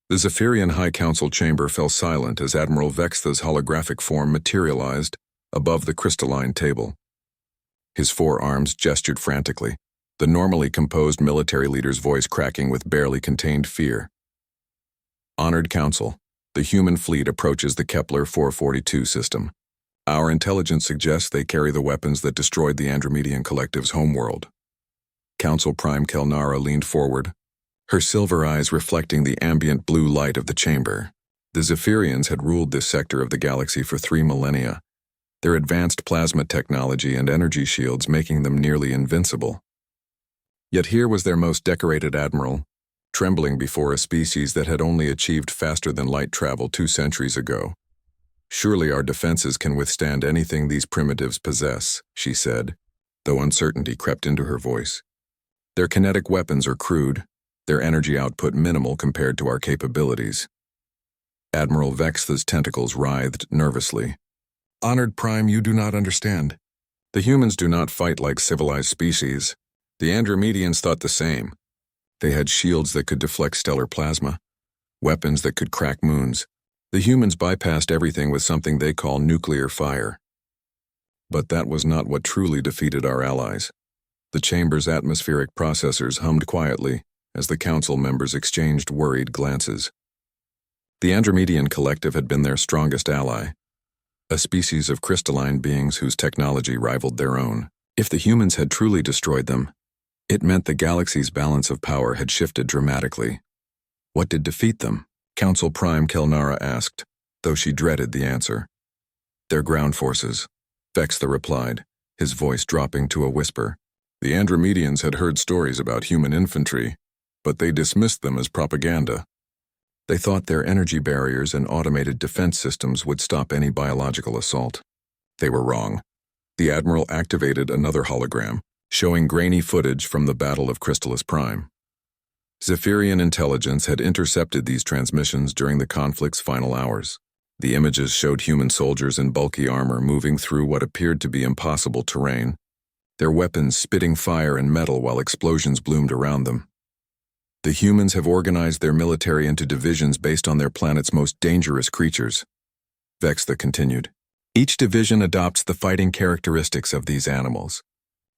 The Zephyrian High Council chamber fell silent as Admiral Vextha's holographic form materialized above the crystalline table. His forearms gestured frantically, the normally composed military leader's voice cracking with barely contained fear. Honored Council, the human fleet approaches the Kepler 442 system. Our intelligence suggests they carry the weapons that destroyed the Andromedian Collective's homeworld. Council Prime Kelnara leaned forward, her silver eyes reflecting the ambient blue light of the chamber. The Zephyrians had ruled this sector of the galaxy for 3 millennia, their advanced plasma technology and energy shields making them nearly invincible. Yet here was their most decorated admiral, trembling before a species that had only achieved faster-than-light travel 2 centuries ago. Surely our defenses can withstand anything these primitives possess, she said, though uncertainty crept into her voice. Their kinetic weapons are crude, their energy output minimal compared to our capabilities. Admiral Vextha's tentacles writhed nervously. Honored Prime, you do not understand. The humans do not fight like civilized species. The Andromedians thought the same. They had shields that could deflect stellar plasma, weapons that could crack moons. The humans bypassed everything with something they call nuclear fire. But that was not what truly defeated our allies. The chamber's atmospheric processors hummed quietly as the council members exchanged worried glances. The Andromedian Collective had been their strongest ally, a species of crystalline beings whose technology rivaled their own. If the humans had truly destroyed them, it meant the galaxy's balance of power had shifted dramatically. What did defeat them? Council Prime Kelnara asked, though she dreaded the answer. Their ground forces, Vextha replied, his voice dropping to a whisper. The Andromedians had heard stories about human infantry, but they dismissed them as propaganda. They thought their energy barriers and automated defense systems would stop any biological assault. They were wrong. The Admiral activated another hologram, showing grainy footage from the Battle of Crystallis Prime. Zephyrian intelligence had intercepted these transmissions during the conflict's final hours. The images showed human soldiers in bulky armor moving through what appeared to be impossible terrain, their weapons spitting fire and metal while explosions bloomed around them. The humans have organized their military into divisions based on their planet's most dangerous creatures, Vextha continued. Each division adopts the fighting characteristics of these animals.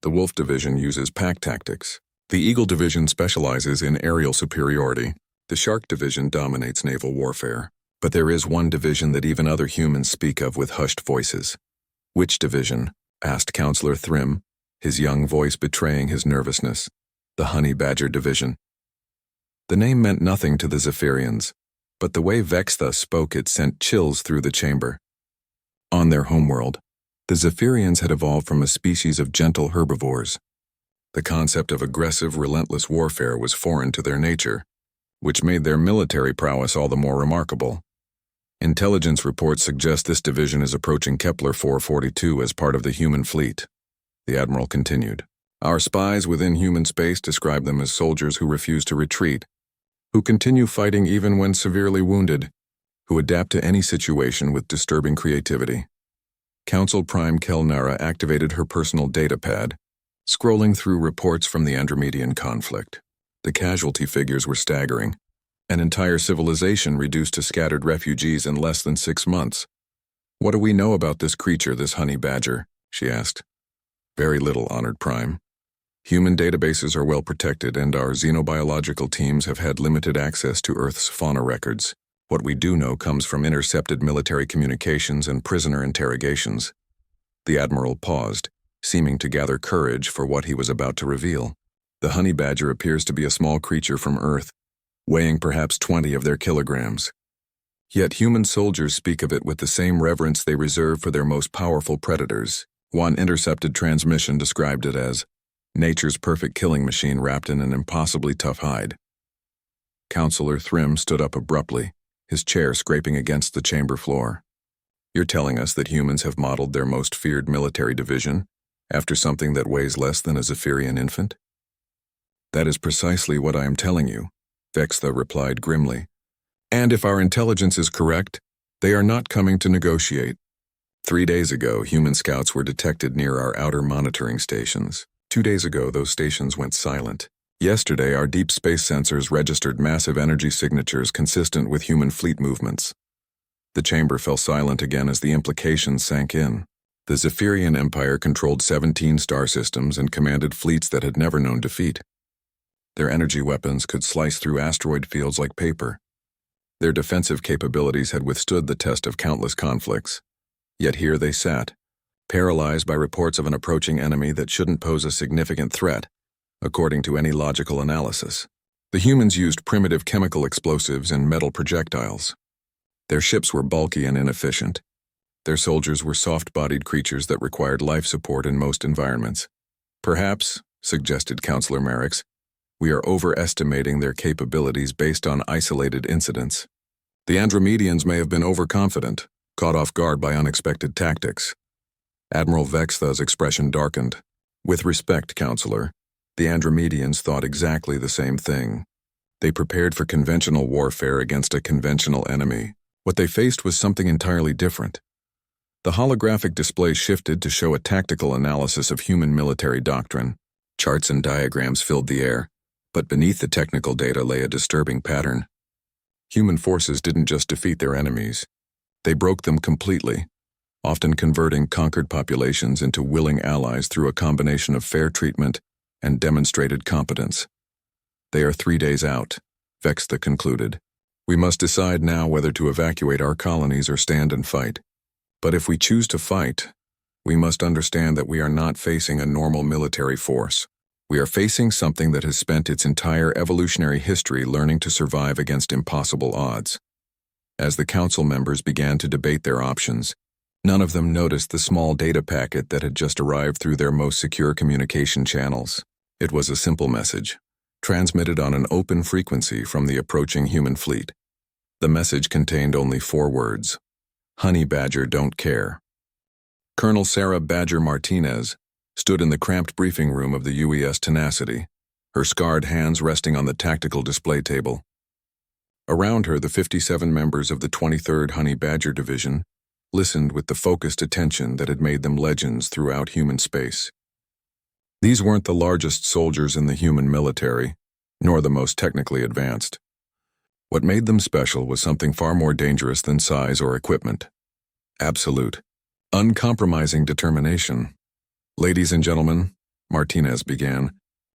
The Wolf Division uses pack tactics. The Eagle Division specializes in aerial superiority. The Shark Division dominates naval warfare. But there is one division that even other humans speak of with hushed voices. Which division? Asked Counselor Thrym, his young voice betraying his nervousness. The Honey Badger Division. The name meant nothing to the Zephyrians, but the way Vextha spoke it sent chills through the chamber. On their homeworld, the Zephyrians had evolved from a species of gentle herbivores. The concept of aggressive, relentless warfare was foreign to their nature, which made their military prowess all the more remarkable. Intelligence reports suggest this division is approaching Kepler 442 as part of the human fleet. The Admiral continued. Our spies within human space describe them as soldiers who refuse to retreat, who continue fighting even when severely wounded, who adapt to any situation with disturbing creativity. Council Prime Kelnara activated her personal data pad, scrolling through reports from the Andromedian conflict. The casualty figures were staggering. An entire civilization reduced to scattered refugees in less than 6 months. What do we know about this creature, this honey badger? She asked. Very little, Honored Prime. Human databases are well protected, and our xenobiological teams have had limited access to Earth's fauna records. What we do know comes from intercepted military communications and prisoner interrogations. The Admiral paused, seeming to gather courage for what he was about to reveal. The honey badger appears to be a small creature from Earth, weighing perhaps 20 of their kilograms. Yet human soldiers speak of it with the same reverence they reserve for their most powerful predators. One intercepted transmission described it as nature's perfect killing machine wrapped in an impossibly tough hide. Counselor Thrym stood up abruptly, his chair scraping against the chamber floor. You're telling us that humans have modeled their most feared military division after something that weighs less than a Zephyrian infant? That is precisely what I am telling you, Vextha replied grimly. And if our intelligence is correct, they are not coming to negotiate. 3 days ago, human scouts were detected near our outer monitoring stations. 2 days ago, those stations went silent. Yesterday, our deep space sensors registered massive energy signatures consistent with human fleet movements. The chamber fell silent again as the implications sank in. The Zephyrian Empire controlled 17 star systems and commanded fleets that had never known defeat. Their energy weapons could slice through asteroid fields like paper. Their defensive capabilities had withstood the test of countless conflicts. Yet here they sat, paralyzed by reports of an approaching enemy that shouldn't pose a significant threat, according to any logical analysis. The humans used primitive chemical explosives and metal projectiles. Their ships were bulky and inefficient. Their soldiers were soft-bodied creatures that required life support in most environments. Perhaps, suggested Counselor Merricks, we are overestimating their capabilities based on isolated incidents. The Andromedians may have been overconfident, caught off guard by unexpected tactics. Admiral Vextha's expression darkened. With respect, Counselor, the Andromedians thought exactly the same thing. They prepared for conventional warfare against a conventional enemy. What they faced was something entirely different. The holographic display shifted to show a tactical analysis of human military doctrine. Charts and diagrams filled the air, but beneath the technical data lay a disturbing pattern. Human forces didn't just defeat their enemies. They broke them completely, often converting conquered populations into willing allies through a combination of fair treatment and demonstrated competence. They are 3 days out, Vextha concluded. We must decide now whether to evacuate our colonies or stand and fight. But if we choose to fight, we must understand that we are not facing a normal military force. We are facing something that has spent its entire evolutionary history learning to survive against impossible odds. As the council members began to debate their options, none of them noticed the small data packet that had just arrived through their most secure communication channels. It was a simple message, transmitted on an open frequency from the approaching human fleet. The message contained only 4 words: Honey Badger don't care. Colonel Sarah Badger Martinez stood in the cramped briefing room of the UES Tenacity, her scarred hands resting on the tactical display table. Around her, the 57 members of the 23rd Honey Badger Division listened with the focused attention that had made them legends throughout human space. These weren't the largest soldiers in the human military, nor the most technically advanced. What made them special was something far more dangerous than size or equipment. Absolute, uncompromising determination. Ladies and gentlemen, Martinez began,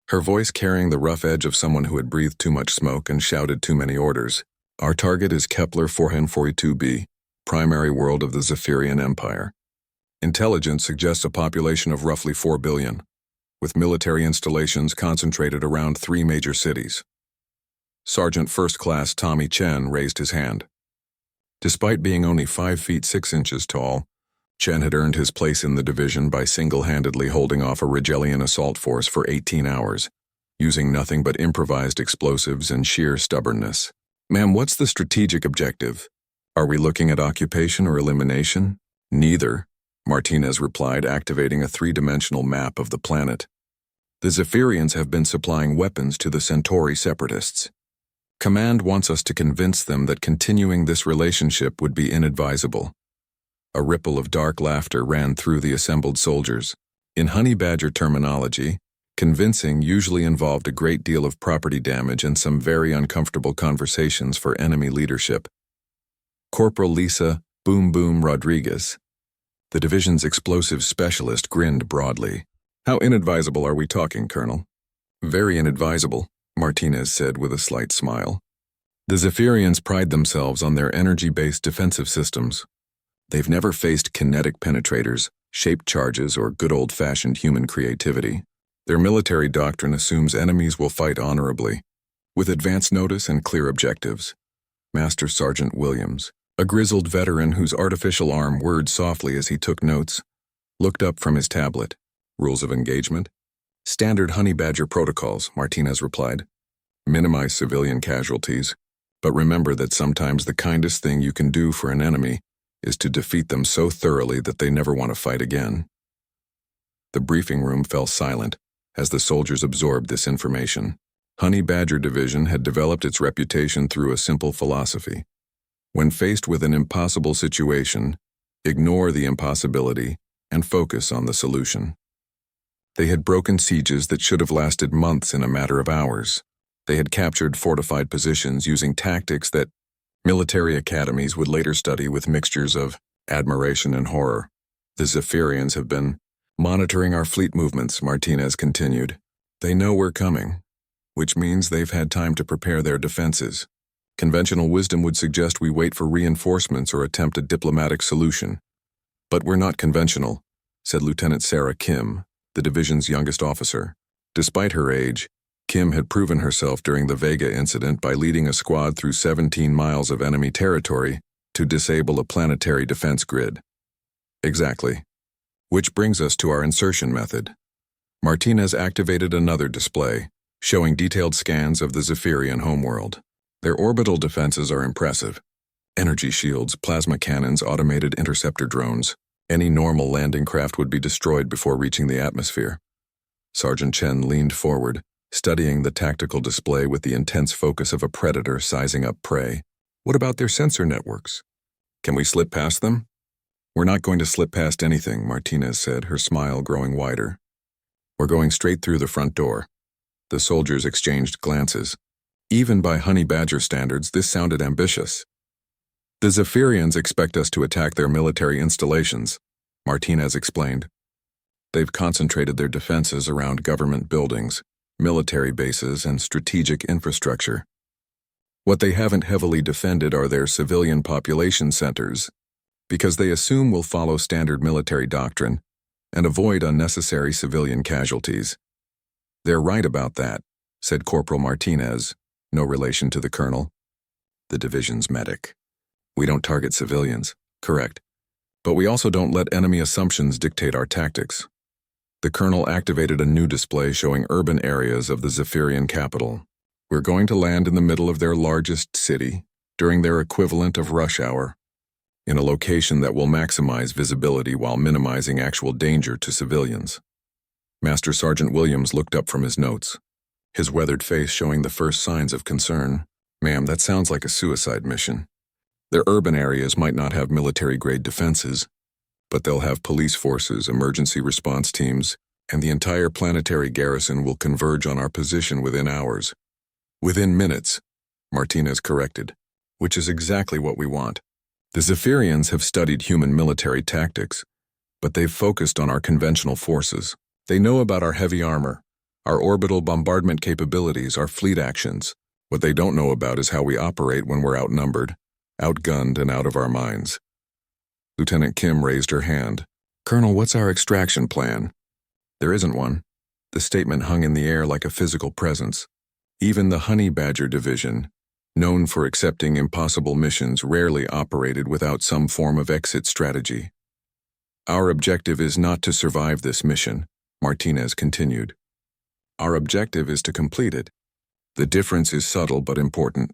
her voice carrying the rough edge of someone who had breathed too much smoke and shouted too many orders. Our target is Kepler 442b, primary world of the Zephyrian Empire. Intelligence suggests a population of roughly 4 billion, with military installations concentrated around 3 major cities. Sergeant First Class Tommy Chen raised his hand. Despite being only 5 feet 6 inches tall, Chen had earned his place in the division by single-handedly holding off a Rigelian assault force for 18 hours, using nothing but improvised explosives and sheer stubbornness. Ma'am, what's the strategic objective? Are we looking at occupation or elimination? Neither, Martinez replied, activating a 3-dimensional map of the planet. The Zephyrians have been supplying weapons to the Centauri separatists. Command wants us to convince them that continuing this relationship would be inadvisable. A ripple of dark laughter ran through the assembled soldiers. In Honey Badger terminology, convincing usually involved a great deal of property damage and some very uncomfortable conversations for enemy leadership. Corporal Lisa Boom Boom Rodriguez, the division's explosives specialist, grinned broadly. How inadvisable are we talking, Colonel? Very inadvisable, Martinez said with a slight smile. The Zephyrians pride themselves on their energy-based defensive systems. They've never faced kinetic penetrators, shaped charges, or good old-fashioned human creativity. Their military doctrine assumes enemies will fight honorably, with advance notice and clear objectives. Master Sergeant Williams, a grizzled veteran whose artificial arm whirred softly as he took notes, looked up from his tablet. Rules of engagement? Standard Honey Badger protocols, Martinez replied. Minimize civilian casualties, but remember that sometimes the kindest thing you can do for an enemy is to defeat them so thoroughly that they never want to fight again. The briefing room fell silent as the soldiers absorbed this information. Honey Badger Division had developed its reputation through a simple philosophy. When faced with an impossible situation, ignore the impossibility and focus on the solution. They had broken sieges that should have lasted months in a matter of hours. They had captured fortified positions using tactics that military academies would later study with mixtures of admiration and horror. The Zephyrians have been monitoring our fleet movements, Martinez continued. They know we're coming, which means they've had time to prepare their defenses. Conventional wisdom would suggest we wait for reinforcements or attempt a diplomatic solution. But we're not conventional, said Lieutenant Sarah Kim, the division's youngest officer. Despite her age, Kim had proven herself during the Vega incident by leading a squad through 17 miles of enemy territory to disable a planetary defense grid. Exactly. Which brings us to our insertion method. Martinez activated another display, showing detailed scans of the Zephyrian homeworld. Their orbital defenses are impressive. Energy shields, plasma cannons, automated interceptor drones. Any normal landing craft would be destroyed before reaching the atmosphere. Sergeant Chen leaned forward, studying the tactical display with the intense focus of a predator sizing up prey. What about their sensor networks? Can we slip past them? We're not going to slip past anything, Martinez said, her smile growing wider. We're going straight through the front door. The soldiers exchanged glances. Even by Honey Badger standards, this sounded ambitious. The Zephyrians expect us to attack their military installations, Martinez explained. They've concentrated their defenses around government buildings, military bases, and strategic infrastructure. What they haven't heavily defended are their civilian population centers, because they assume we'll follow standard military doctrine and avoid unnecessary civilian casualties. They're right about that, said Corporal Martinez, no relation to the colonel. The division's medic. We don't target civilians, correct, but we also don't let enemy assumptions dictate our tactics. The colonel activated a new display showing urban areas of the Zephyrian capital. We're going to land in the middle of their largest city, during their equivalent of rush hour, in a location that will maximize visibility while minimizing actual danger to civilians. Master Sergeant Williams looked up from his notes, his weathered face showing the first signs of concern. Ma'am, that sounds like a suicide mission. Their urban areas might not have military-grade defenses, but they'll have police forces, emergency response teams, and the entire planetary garrison will converge on our position within hours. Within minutes, Martinez corrected, which is exactly what we want. The Zephyrians have studied human military tactics, but they've focused on our conventional forces. They know about our heavy armor, our orbital bombardment capabilities, our fleet actions. What they don't know about is how we operate when we're outnumbered, outgunned, and out of our minds. Lieutenant Kim raised her hand. Colonel, what's our extraction plan? There isn't one. The statement hung in the air like a physical presence. Even the Honey Badger division, known for accepting impossible missions, rarely operated without some form of exit strategy. Our objective is not to survive this mission, Martinez continued. Our objective is to complete it. The difference is subtle but important.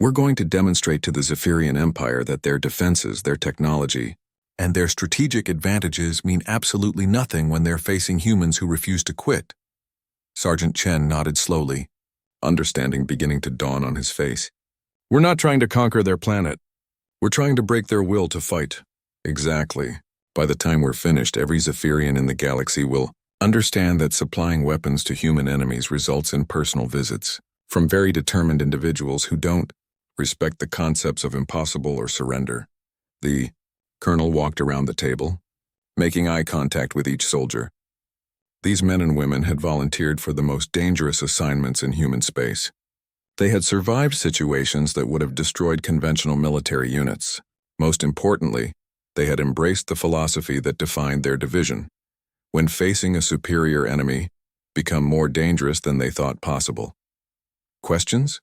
We're going to demonstrate to the Zephyrian Empire that their defenses, their technology, and their strategic advantages mean absolutely nothing when they're facing humans who refuse to quit. Sergeant Chen nodded slowly, understanding beginning to dawn on his face. We're not trying to conquer their planet. We're trying to break their will to fight. Exactly. By the time we're finished, every Zephyrian in the galaxy will understand that supplying weapons to human enemies results in personal visits from very determined individuals who don't respect the concepts of impossible or surrender. The colonel walked around the table, making eye contact with each soldier. These men and women had volunteered for the most dangerous assignments in human space. They had survived situations that would have destroyed conventional military units. Most importantly, they had embraced the philosophy that defined their division. When facing a superior enemy, become more dangerous than they thought possible. Questions?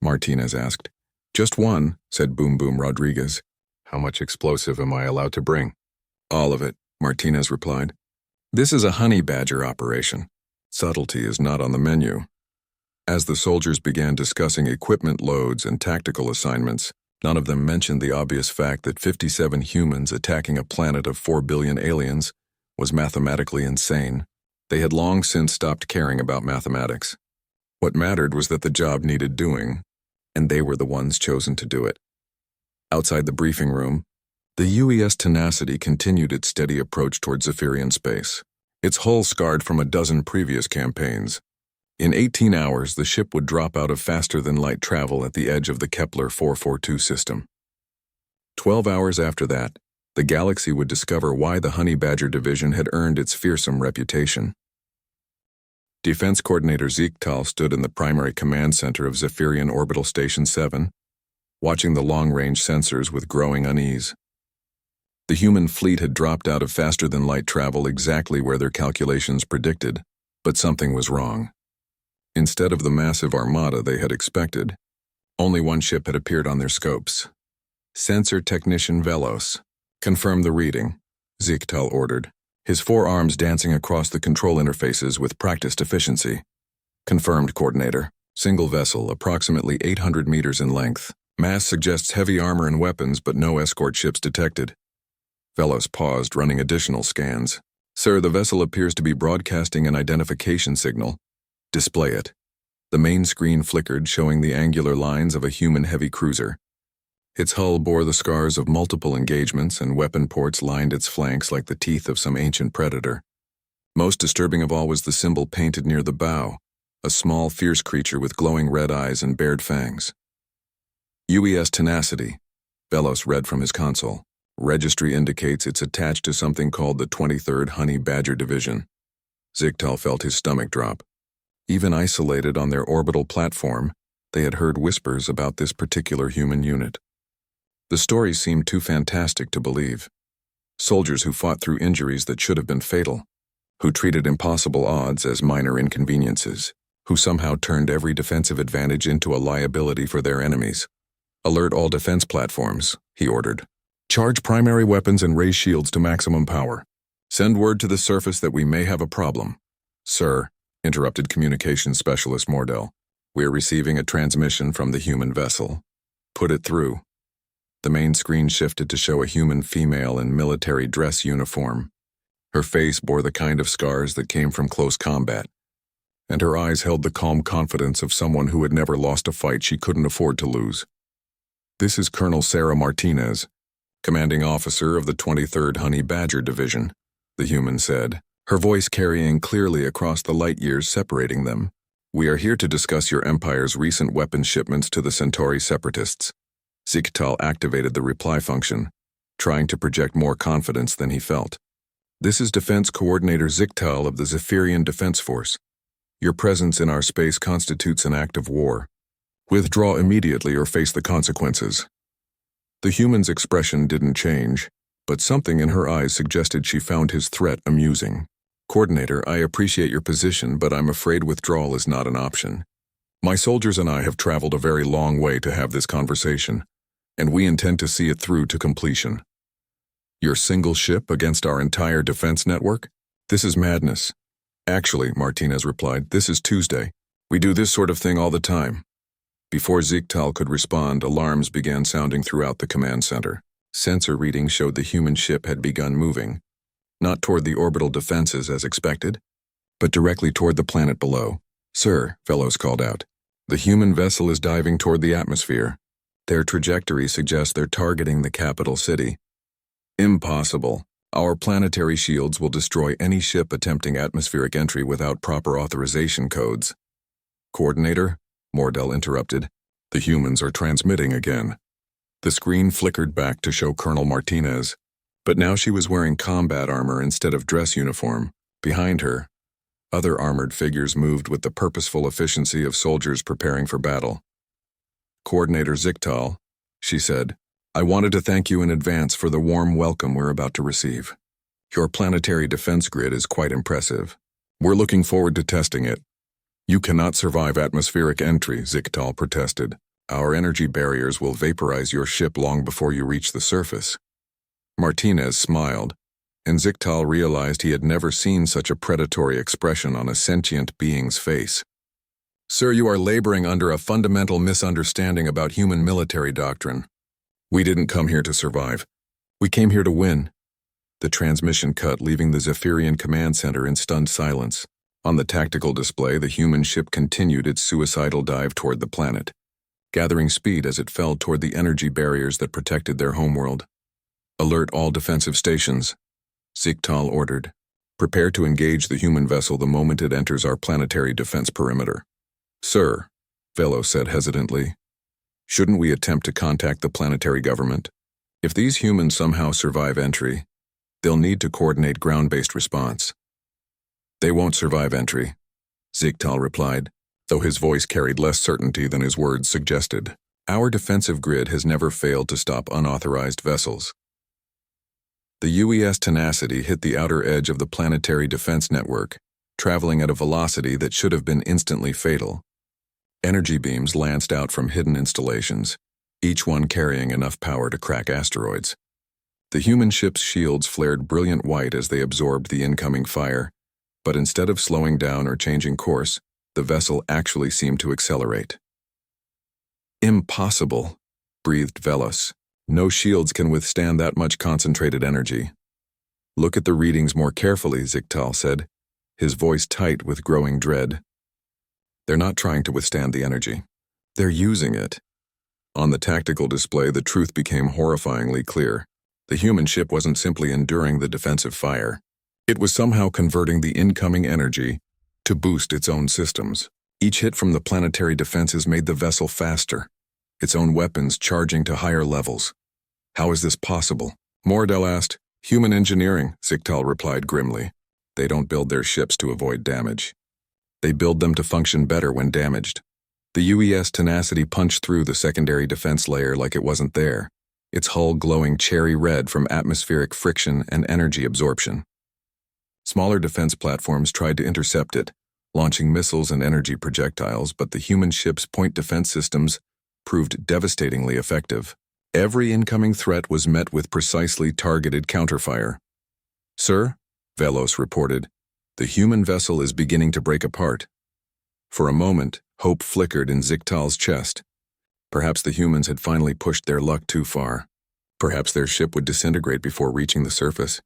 Martinez asked. Just one, said Boom Boom Rodriguez. How much explosive am I allowed to bring? All of it, Martinez replied. This is a Honey Badger operation. Subtlety is not on the menu. As the soldiers began discussing equipment loads and tactical assignments, none of them mentioned the obvious fact that 57 humans attacking a planet of 4 billion aliens was mathematically insane. They had long since stopped caring about mathematics. What mattered was that the job needed doing, and they were the ones chosen to do it. Outside the briefing room, the UES Tenacity continued its steady approach toward Zephyrian space. its hull scarred from a dozen previous campaigns. In 18 hours, the ship would drop out of faster-than-light travel at the edge of the Kepler 442 system. 12 hours after that, the galaxy would discover why the Honey Badger Division had earned its fearsome reputation. Defense Coordinator Ziegtal stood in the primary command center of Zephyrian Orbital Station 7, watching the long-range sensors with growing unease. The human fleet had dropped out of faster-than-light travel exactly where their calculations predicted, but something was wrong. Instead of the massive armada they had expected, only one ship had appeared on their scopes. Sensor Technician Velos. Confirm the reading, Ziegtal ordered, his forearms dancing across the control interfaces with practiced efficiency. Confirmed, Coordinator. Single vessel, approximately 800 meters in length. Mass suggests heavy armor and weapons, but no escort ships detected. Velos paused, running additional scans. Sir, the vessel appears to be broadcasting an identification signal. Display it. The main screen flickered, showing the angular lines of a human heavy cruiser. Its hull bore the scars of multiple engagements, and weapon ports lined its flanks like the teeth of some ancient predator. Most disturbing of all was the symbol painted near the bow, a small, fierce creature with glowing red eyes and bared fangs. UES Tenacity, Velos read from his console. Registry indicates it's attached to something called the 23rd Honey Badger Division. Ziegtal felt his stomach drop. Even isolated on their orbital platform, they had heard whispers about this particular human unit. The stories seemed too fantastic to believe. Soldiers who fought through injuries that should have been fatal, who treated impossible odds as minor inconveniences, who somehow turned every defensive advantage into a liability for their enemies. Alert all defense platforms, he ordered. Charge primary weapons and raise shields to maximum power. Send word to the surface that we may have a problem. Sir, interrupted Communications Specialist Mordell, we're receiving a transmission from the human vessel. Put it through. The main screen shifted to show a human female in military dress uniform. Her face bore the kind of scars that came from close combat, and her eyes held the calm confidence of someone who had never lost a fight she couldn't afford to lose. This is Colonel Sarah Martinez, commanding officer of the 23rd Honey Badger Division, the human said, her voice carrying clearly across the light years separating them. We are here to discuss your Empire's recent weapons shipments to the Centauri separatists. Ziegtal activated the reply function, trying to project more confidence than he felt. This is Defense Coordinator Ziegtal of the Zephyrian Defense Force. Your presence in our space constitutes an act of war. Withdraw immediately or face the consequences. The human's expression didn't change, but something in her eyes suggested she found his threat amusing. Coordinator, I appreciate your position, but I'm afraid withdrawal is not an option. My soldiers and I have traveled a very long way to have this conversation, and we intend to see it through to completion. Your single ship against our entire defense network? This is madness. Actually, Martinez replied, this is Tuesday. We do this sort of thing all the time. Before Ziegtal could respond, alarms began sounding throughout the command center. Sensor readings showed the human ship had begun moving, not toward the orbital defenses as expected, but directly toward the planet below. Sir, Velos called out, the human vessel is diving toward the atmosphere. Their trajectory suggests they're targeting the capital city. Impossible. Our planetary shields will destroy any ship attempting atmospheric entry without proper authorization codes. Coordinator, Mordell interrupted. The humans are transmitting again. The screen flickered back to show Colonel Martinez, but now she was wearing combat armor instead of dress uniform. Behind her, other armored figures moved with the purposeful efficiency of soldiers preparing for battle. Coordinator Ziegtal, she said, I wanted to thank you in advance for the warm welcome we're about to receive. Your planetary defense grid is quite impressive. We're looking forward to testing it. You cannot survive atmospheric entry, Ziegtal protested. Our energy barriers will vaporize your ship long before you reach the surface. Martinez smiled, and Ziegtal realized he had never seen such a predatory expression on a sentient being's face. Sir, you are laboring under a fundamental misunderstanding about human military doctrine. We didn't come here to survive. We came here to win. The transmission cut, leaving the Zephyrian command center in stunned silence. On the tactical display, the human ship continued its suicidal dive toward the planet, gathering speed as it fell toward the energy barriers that protected their homeworld. Alert all defensive stations, Ziegtal ordered. Prepare to engage the human vessel the moment it enters our planetary defense perimeter. Sir, Velos said hesitantly, shouldn't we attempt to contact the planetary government? If these humans somehow survive entry, they'll need to coordinate ground-based response. They won't survive entry, Ziktal replied, though his voice carried less certainty than his words suggested. Our defensive grid has never failed to stop unauthorized vessels. The UES Tenacity hit the outer edge of the planetary defense network, traveling at a velocity that should have been instantly fatal. Energy beams lanced out from hidden installations, each one carrying enough power to crack asteroids. The human ship's shields flared brilliant white as they absorbed the incoming fire, but instead of slowing down or changing course, the vessel actually seemed to accelerate. Impossible, breathed Velos. No shields can withstand that much concentrated energy. Look at the readings more carefully, Ziktal said, his voice tight with growing dread. They're not trying to withstand the energy. They're using it. On the tactical display, the truth became horrifyingly clear. The human ship wasn't simply enduring the defensive fire. It was somehow converting the incoming energy to boost its own systems. Each hit from the planetary defenses made the vessel faster, its own weapons charging to higher levels. How is this possible? Mordell asked. Human engineering, Ziktal replied grimly. They don't build their ships to avoid damage. They build them to function better when damaged. The UES Tenacity punched through the secondary defense layer like it wasn't there, its hull glowing cherry red from atmospheric friction and energy absorption. Smaller defense platforms tried to intercept it, launching missiles and energy projectiles, but the human ship's point defense systems proved devastatingly effective. Every incoming threat was met with precisely targeted counterfire. Sir, Velos reported, the human vessel is beginning to break apart. For a moment, hope flickered in Ziktal's chest. Perhaps the humans had finally pushed their luck too far. Perhaps their ship would disintegrate before reaching the surface.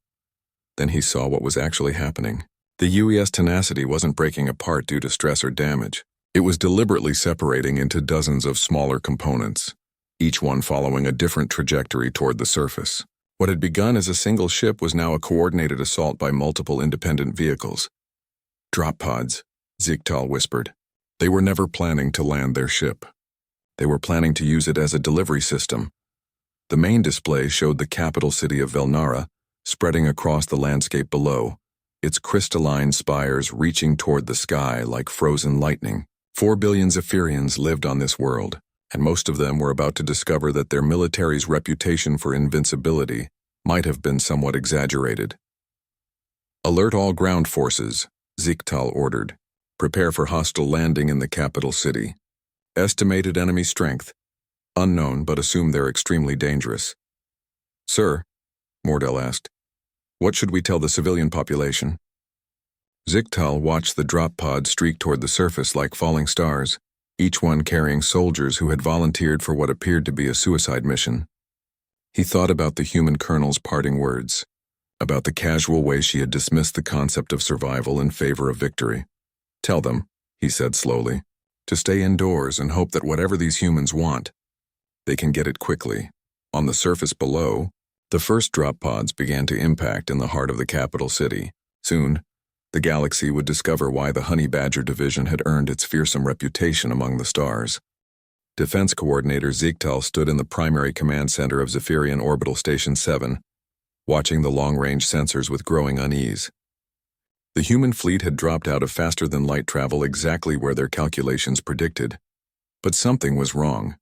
Then he saw what was actually happening. The UES Tenacity wasn't breaking apart due to stress or damage. It was deliberately separating into dozens of smaller components, each one following a different trajectory toward the surface. What had begun as a single ship was now a coordinated assault by multiple independent vehicles. Drop pods, Ziktal whispered. They were never planning to land their ship. They were planning to use it as a delivery system. The main display showed the capital city of Velnara, spreading across the landscape below, its crystalline spires reaching toward the sky like frozen lightning. 4 billion Zephyrians lived on this world, and most of them were about to discover that their military's reputation for invincibility might have been somewhat exaggerated. Alert all ground forces, Ziktal ordered. Prepare for hostile landing in the capital city. Estimated enemy strength. Unknown, but assume they're extremely dangerous. Sir, Mordell asked, what should we tell the civilian population? Ziktal watched the drop pod streak toward the surface like falling stars, each one carrying soldiers who had volunteered for what appeared to be a suicide mission. He thought about the human colonel's parting words, about the casual way she had dismissed the concept of survival in favor of victory. Tell them, he said slowly, to stay indoors and hope that whatever these humans want, they can get it quickly. On the surface below, the first drop pods began to impact in the heart of the capital city. Soon, the galaxy would discover why the Honey Badger division had earned its fearsome reputation among the stars. Defense Coordinator Ziktal stood in the primary command center of Zephyrian Orbital Station 7, watching the long-range sensors with growing unease. The human fleet had dropped out of faster-than-light travel exactly where their calculations predicted. But something was wrong.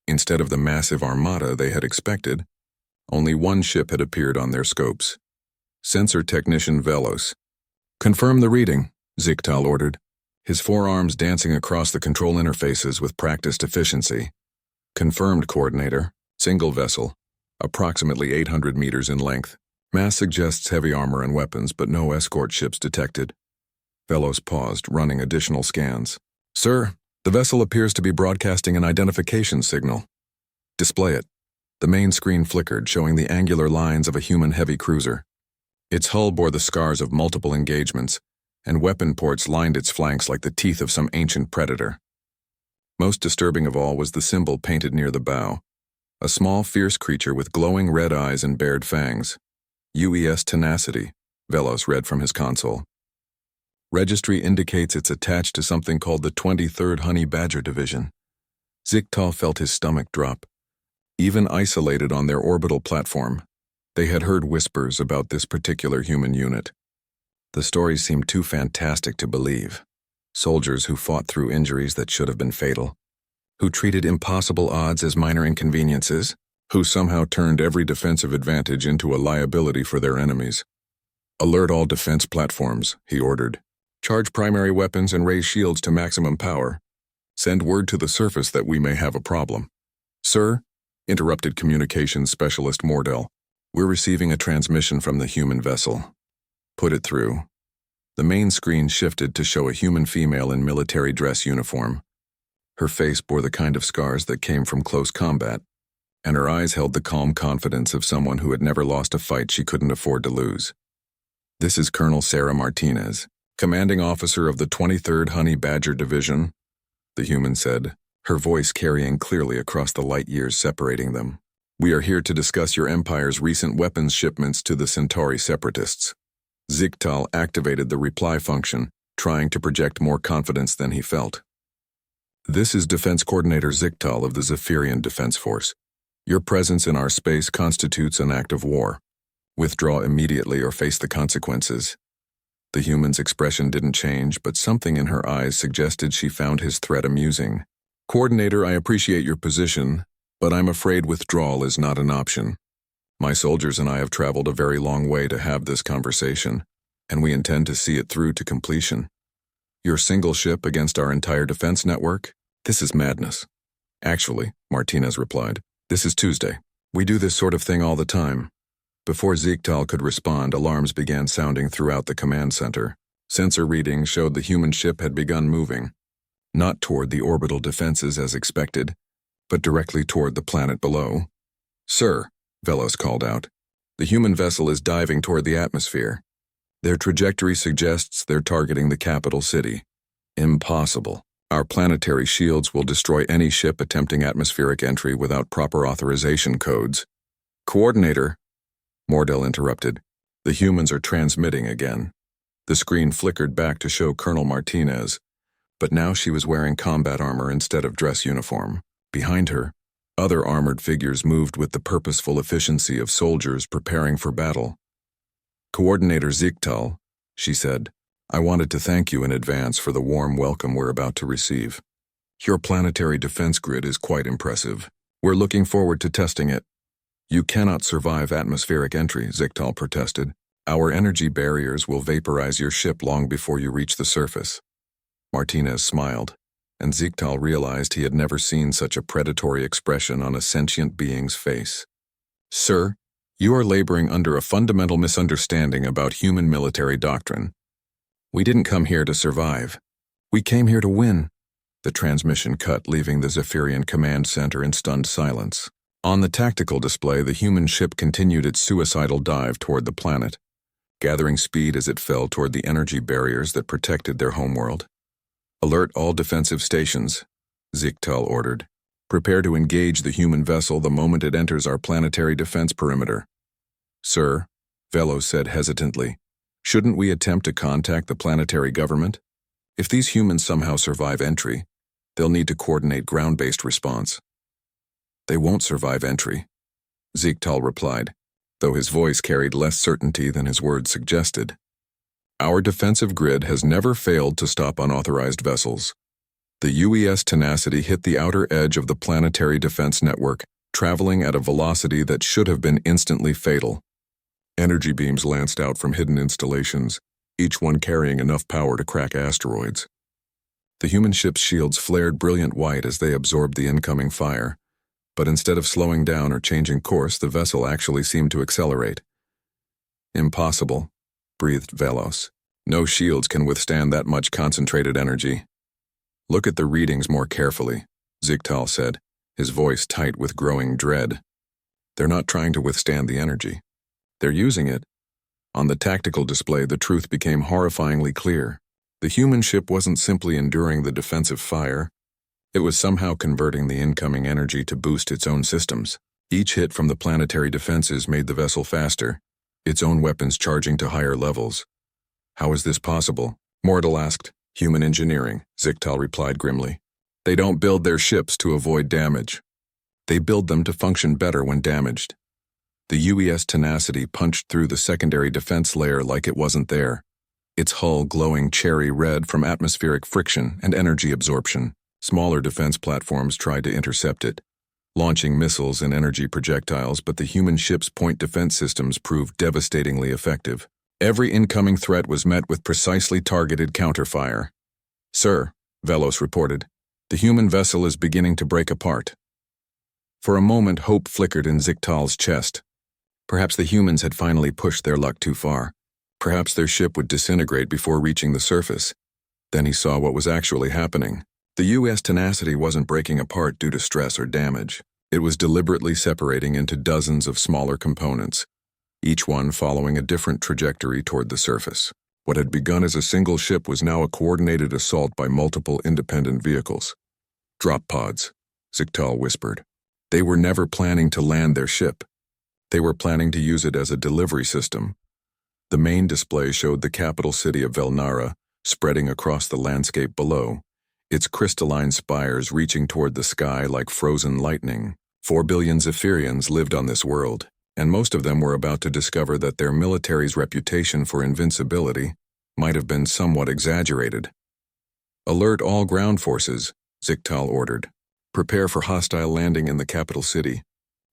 Instead of the massive armada they had expected, only one ship had appeared on their scopes. Sensor Technician Velos. Confirm the reading, Ziktal ordered, his forearms dancing across the control interfaces with practiced efficiency. Confirmed, Coordinator. Single vessel, approximately 800 meters in length. Mass suggests heavy armor and weapons, but no escort ships detected. Velos paused, running additional scans. Sir, the vessel appears to be broadcasting an identification signal. Display it. The main screen flickered, showing the angular lines of a human heavy cruiser. Its hull bore the scars of multiple engagements, and weapon ports lined its flanks like the teeth of some ancient predator. Most disturbing of all was the symbol painted near the bow, a small, fierce creature with glowing red eyes and bared fangs. UES Tenacity, Velos read from his console. Registry indicates it's attached to something called the 23rd Honey Badger Division. Ziktal felt his stomach drop. Even isolated on their orbital platform, they had heard whispers about this particular human unit. The stories seemed too fantastic to believe. Soldiers who fought through injuries that should have been fatal, who treated impossible odds as minor inconveniences, who somehow turned every defensive advantage into a liability for their enemies. Alert all defense platforms, he ordered. Charge primary weapons and raise shields to maximum power. Send word to the surface that we may have a problem. Sir, interrupted communications specialist Mordell, we're receiving a transmission from the human vessel. Put it through. The main screen shifted to show a human female in military dress uniform. Her face bore the kind of scars that came from close combat, and her eyes held the calm confidence of someone who had never lost a fight she couldn't afford to lose. This is Colonel Sarah Martinez, commanding officer of the 23rd Honey Badger Division, the human said, her voice carrying clearly across the light years separating them. We are here to discuss your Empire's recent weapons shipments to the Centauri separatists. Ziktal activated the reply function, trying to project more confidence than he felt. This is Defense Coordinator Ziktal of the Zephyrian Defense Force. Your presence in our space constitutes an act of war. Withdraw immediately or face the consequences. The human's expression didn't change, but something in her eyes suggested she found his threat amusing. Coordinator, I appreciate your position, but I'm afraid withdrawal is not an option. My soldiers and I have traveled a very long way to have this conversation, and we intend to see it through to completion. Your single ship against our entire defense network? This is madness. Actually, Martinez replied, this is Tuesday. We do this sort of thing all the time. Before Ziktal could respond, alarms began sounding throughout the command center. Sensor readings showed the human ship had begun moving, not toward the orbital defenses as expected, but directly toward the planet below. Sir, Velos called out, the human vessel is diving toward the atmosphere. Their trajectory suggests they're targeting the capital city. Impossible. Our planetary shields will destroy any ship attempting atmospheric entry without proper authorization codes. Coordinator, Mordell interrupted. The humans are transmitting again. The screen flickered back to show Colonel Martinez, but now she was wearing combat armor instead of dress uniform. Behind her, other armored figures moved with the purposeful efficiency of soldiers preparing for battle. Coordinator Ziktal, she said, I wanted to thank you in advance for the warm welcome we're about to receive. Your planetary defense grid is quite impressive. We're looking forward to testing it. You cannot survive atmospheric entry, Ziktal protested. Our energy barriers will vaporize your ship long before you reach the surface. Martinez smiled, and Ziktal realized he had never seen such a predatory expression on a sentient being's face. Sir, you are laboring under a fundamental misunderstanding about human military doctrine. We didn't come here to survive. We came here to win. The transmission cut, leaving the Zephyrian command center in stunned silence. On the tactical display, the human ship continued its suicidal dive toward the planet, gathering speed as it fell toward the energy barriers that protected their homeworld. Alert all defensive stations, Ziktal ordered. Prepare to engage the human vessel the moment it enters our planetary defense perimeter. Sir, Velos said hesitantly, shouldn't we attempt to contact the planetary government? If these humans somehow survive entry, they'll need to coordinate ground-based response. They won't survive entry, Ziktal replied, though his voice carried less certainty than his words suggested. Our defensive grid has never failed to stop unauthorized vessels. The UES Tenacity hit the outer edge of the planetary defense network, traveling at a velocity that should have been instantly fatal. Energy beams lanced out from hidden installations, each one carrying enough power to crack asteroids. The human ship's shields flared brilliant white as they absorbed the incoming fire, but instead of slowing down or changing course, the vessel actually seemed to accelerate. Impossible, breathed Velos. No shields can withstand that much concentrated energy. Look at the readings more carefully, Ziktal said, his voice tight with growing dread. They're not trying to withstand the energy. They're using it. On the tactical display, the truth became horrifyingly clear. The human ship wasn't simply enduring the defensive fire. It was somehow converting the incoming energy to boost its own systems. Each hit from the planetary defenses made the vessel faster, its own weapons charging to higher levels. How is this possible? Mortal asked. Human engineering, Zichtal replied grimly. They don't build their ships to avoid damage. They build them to function better when damaged. The UES Tenacity punched through the secondary defense layer like it wasn't there, its hull glowing cherry red from atmospheric friction and energy absorption. Smaller defense platforms tried to intercept it, launching missiles and energy projectiles, but the human ship's point defense systems proved devastatingly effective. Every incoming threat was met with precisely targeted counterfire. Sir, Velos reported, the human vessel is beginning to break apart. For a moment, hope flickered in Zichtal's chest. Perhaps the humans had finally pushed their luck too far. Perhaps their ship would disintegrate before reaching the surface. Then he saw what was actually happening. The US Tenacity wasn't breaking apart due to stress or damage. It was deliberately separating into dozens of smaller components, each one following a different trajectory toward the surface. What had begun as a single ship was now a coordinated assault by multiple independent vehicles. Drop pods, Zichtal whispered. They were never planning to land their ship. They were planning to use it as a delivery system. The main display showed the capital city of Velnara spreading across the landscape below, its crystalline spires reaching toward the sky like frozen lightning. 4 billion Zephyrians lived on this world, and most of them were about to discover that their military's reputation for invincibility might have been somewhat exaggerated. Alert all ground forces, Zichtal ordered. Prepare for hostile landing in the capital city.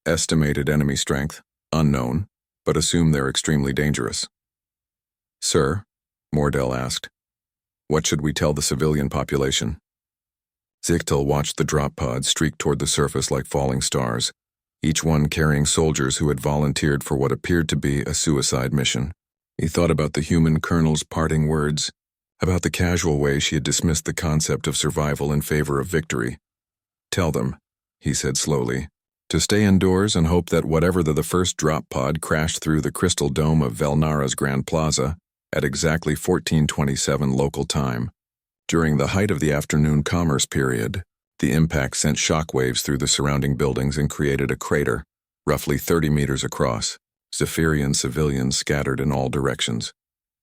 Estimated enemy strength, unknown, but assume they're extremely dangerous. Sir, Mordell asked, what should we tell the civilian population? Zichtal watched the drop pods streak toward the surface like falling stars, each one carrying soldiers who had volunteered for what appeared to be a suicide mission. He thought about the human colonel's parting words, about the casual way she had dismissed the concept of survival in favor of victory. Tell them, he said slowly, to stay indoors and hope that whatever the first drop pod crashed through the crystal dome of Velnara's Grand Plaza at exactly 1427 local time. During the height of the afternoon commerce period, the impact sent shockwaves through the surrounding buildings and created a crater, roughly 30 meters across, Zephyrian civilians scattered in all directions,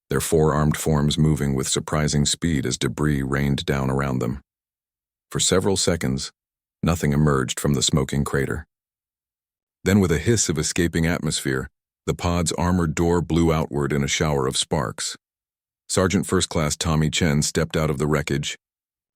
their four-armed forms moving with surprising speed as debris rained down around them. For several seconds, nothing emerged from the smoking crater. Then, with a hiss of escaping atmosphere, the pod's armored door blew outward in a shower of sparks. Sergeant First Class Tommy Chen stepped out of the wreckage,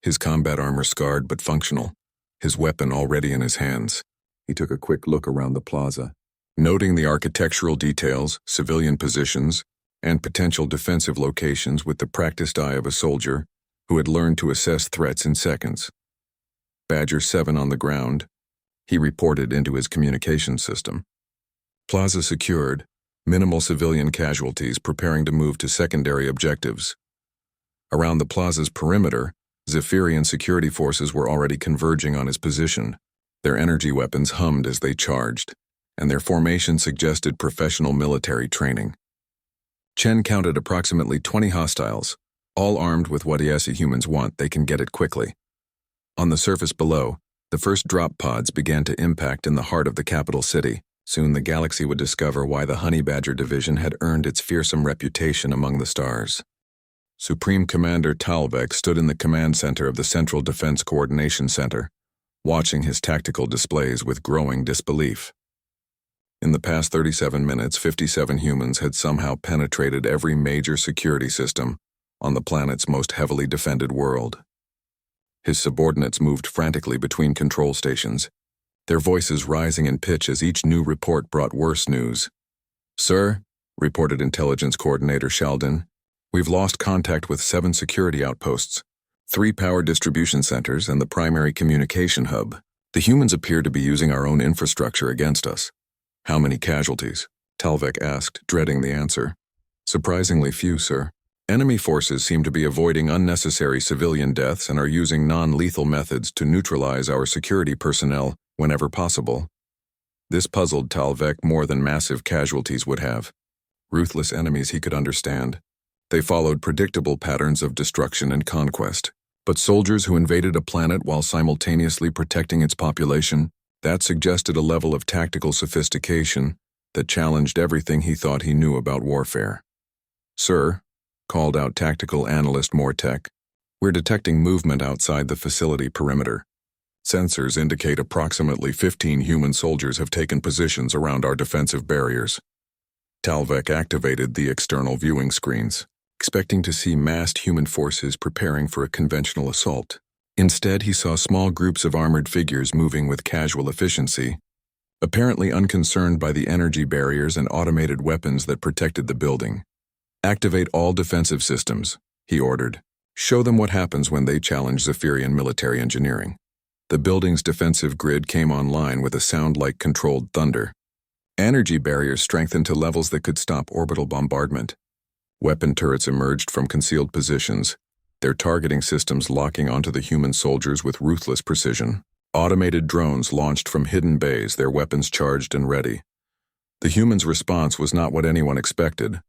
his combat armor scarred but functional, his weapon already in his hands. He took a quick look around the plaza, noting the architectural details, civilian positions, and potential defensive locations with the practiced eye of a soldier who had learned to assess threats in seconds. Badger 7 on the ground, he reported into his communication system. Plaza secured, minimal civilian casualties preparing to move to secondary objectives. Around the plaza's perimeter, Zephyrian security forces were already converging on his position. Their energy weapons hummed as they charged, and their formation suggested professional military training. Chen counted approximately 20 hostiles, all armed with what ESA humans want. They can get it quickly. On the surface below, the first drop pods began to impact in the heart of the capital city. Soon the galaxy would discover why the Honey Badger Division had earned its fearsome reputation among the stars. Supreme Commander Talvek stood in the command center of the Central Defense Coordination Center, watching his tactical displays with growing disbelief. In the past 37 minutes, 57 humans had somehow penetrated every major security system on the planet's most heavily defended world. His subordinates moved frantically between control stations, their voices rising in pitch as each new report brought worse news. Sir, reported Intelligence Coordinator Sheldon, we've lost contact with 7 security outposts, 3 power distribution centers, and the primary communication hub. The humans appear to be using our own infrastructure against us. How many casualties? Talvek asked, dreading the answer. Surprisingly few, sir. Enemy forces seem to be avoiding unnecessary civilian deaths and are using non-lethal methods to neutralize our security personnel whenever possible. This puzzled Talvek more than massive casualties would have. Ruthless enemies he could understand. They followed predictable patterns of destruction and conquest. But soldiers who invaded a planet while simultaneously protecting its population, that suggested a level of tactical sophistication that challenged everything he thought he knew about warfare. "Sir," called out tactical analyst Mortek, "we're detecting movement outside the facility perimeter. Sensors indicate approximately 15 human soldiers have taken positions around our defensive barriers." Talvek activated the external viewing screens, expecting to see massed human forces preparing for a conventional assault. Instead, he saw small groups of armored figures moving with casual efficiency, apparently unconcerned by the energy barriers and automated weapons that protected the building. "Activate all defensive systems," he ordered. "Show them what happens when they challenge Zephyrian military engineering." The building's defensive grid came online with a sound like controlled thunder. Energy barriers strengthened to levels that could stop orbital bombardment. Weapon turrets emerged from concealed positions, their targeting systems locking onto the human soldiers with ruthless precision. Automated drones launched from hidden bays, their weapons charged and ready. The humans' response was not what anyone expected.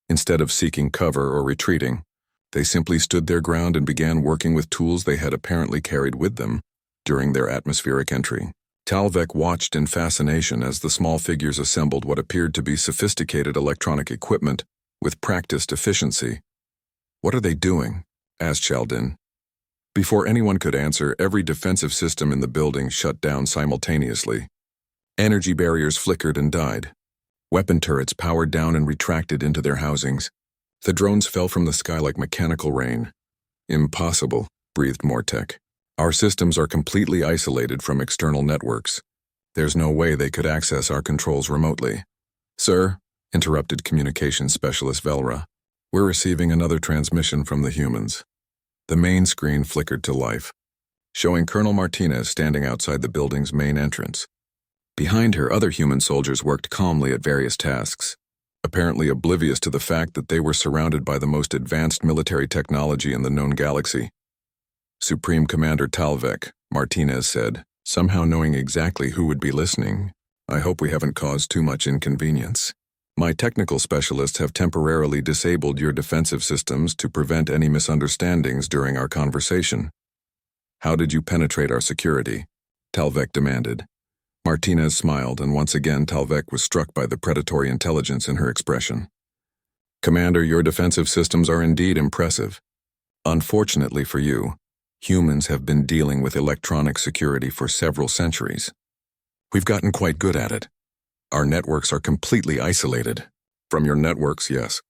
Instead of seeking cover or retreating, they simply stood their ground and began working with tools they had apparently carried with them during their atmospheric entry. Talvek watched in fascination as the small figures assembled what appeared to be sophisticated electronic equipment with practiced efficiency. "What are they doing?" asked Sheldon. Before anyone could answer, every defensive system in the building shut down simultaneously. Energy barriers flickered and died. Weapon turrets powered down and retracted into their housings. The drones fell from the sky like mechanical rain. "Impossible," breathed Mortek. "Our systems are completely isolated from external networks. There's no way they could access our controls remotely." "Sir," interrupted communications specialist Velra, "we're receiving another transmission from the humans." The main screen flickered to life, showing Colonel Martinez standing outside the building's main entrance. Behind her, other human soldiers worked calmly at various tasks, apparently oblivious to the fact that they were surrounded by the most advanced military technology in the known galaxy. "Supreme Commander Talvek," Martinez said, somehow knowing exactly who would be listening, "I hope we haven't caused too much inconvenience. My technical specialists have temporarily disabled your defensive systems to prevent any misunderstandings during our conversation." "How did you penetrate our security?" Talvek demanded. Martinez smiled, and once again Talvek was struck by the predatory intelligence in her expression. "Commander, your defensive systems are indeed impressive. Unfortunately for you, humans have been dealing with electronic security for several centuries. We've gotten quite good at it. Our networks are completely isolated." "From your networks, yes.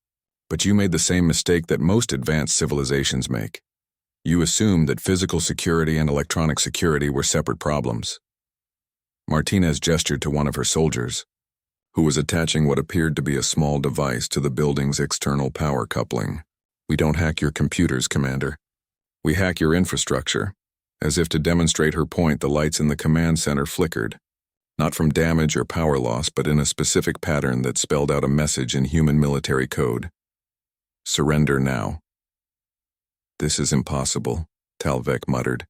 But you made the same mistake that most advanced civilizations make. You assumed that physical security and electronic security were separate problems." Martinez gestured to one of her soldiers, who was attaching what appeared to be a small device to the building's external power coupling. "We don't hack your computers, Commander. We hack your infrastructure." As if to demonstrate her point, the lights in the command center flickered, not from damage or power loss, but in a specific pattern that spelled out a message in human military code. "Surrender now." "This is impossible," Talvek muttered.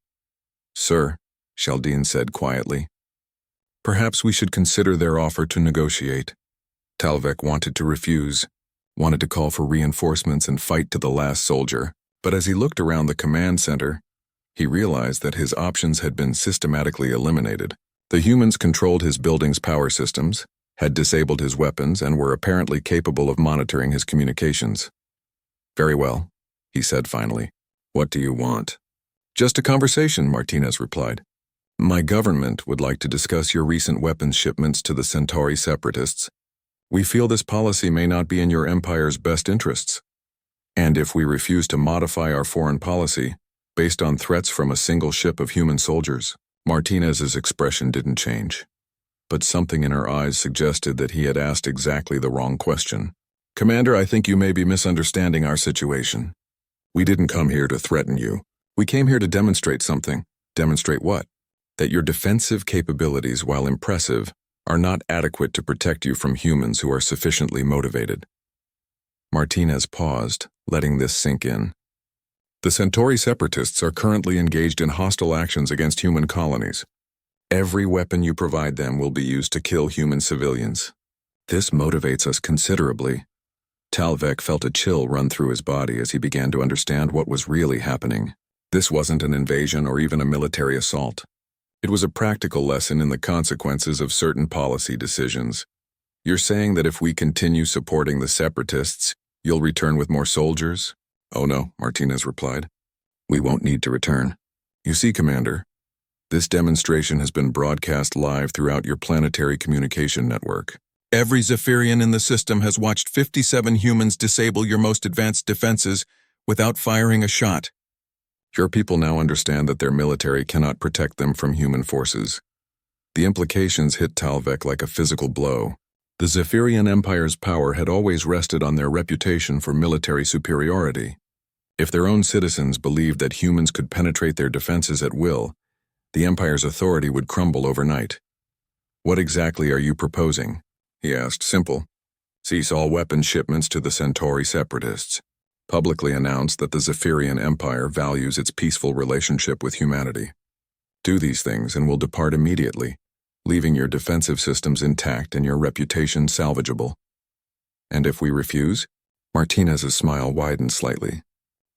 "Sir," Sheldon said quietly, "perhaps we should consider their offer to negotiate." Talvek wanted to refuse, wanted to call for reinforcements and fight to the last soldier, but as he looked around the command center, he realized that his options had been systematically eliminated. The humans controlled his building's power systems, had disabled his weapons, and were apparently capable of monitoring his communications. "Very well," he said finally. "What do you want?" "Just a conversation," Martinez replied. "My government would like to discuss your recent weapons shipments to the Centauri separatists. We feel this policy may not be in your empire's best interests. And if we refuse to modify our foreign policy based on threats from a single ship of human soldiers." Martinez's expression didn't change, but something in her eyes suggested that he had asked exactly the wrong question. "Commander, I think you may be misunderstanding our situation. We didn't come here to threaten you. We came here to demonstrate something." "Demonstrate what?" "That your defensive capabilities, while impressive, are not adequate to protect you from humans who are sufficiently motivated." Martinez paused, letting this sink in. "The Centauri separatists are currently engaged in hostile actions against human colonies. Every weapon you provide them will be used to kill human civilians. This motivates us considerably." Talvek felt a chill run through his body as he began to understand what was really happening. This wasn't an invasion or even a military assault. It was a practical lesson in the consequences of certain policy decisions. You're saying that if we continue supporting the separatists, you'll return with more soldiers? Oh no, Martinez replied. We won't need to return. You see, Commander, this demonstration has been broadcast live throughout your planetary communication network. Every Zephyrian in the system has watched 57 humans disable your most advanced defenses without firing a shot. Your people now understand that their military cannot protect them from human forces. The implications hit Talvek like a physical blow. The Zephyrian Empire's power had always rested on their reputation for military superiority. If their own citizens believed that humans could penetrate their defenses at will, the Empire's authority would crumble overnight. What exactly are you proposing? He asked. Simple. Cease all weapon shipments to the Centauri separatists. Publicly announce that the Zephyrian Empire values its peaceful relationship with humanity. Do these things and we'll depart immediately, leaving your defensive systems intact and your reputation salvageable. And if we refuse? Martinez's smile widened slightly.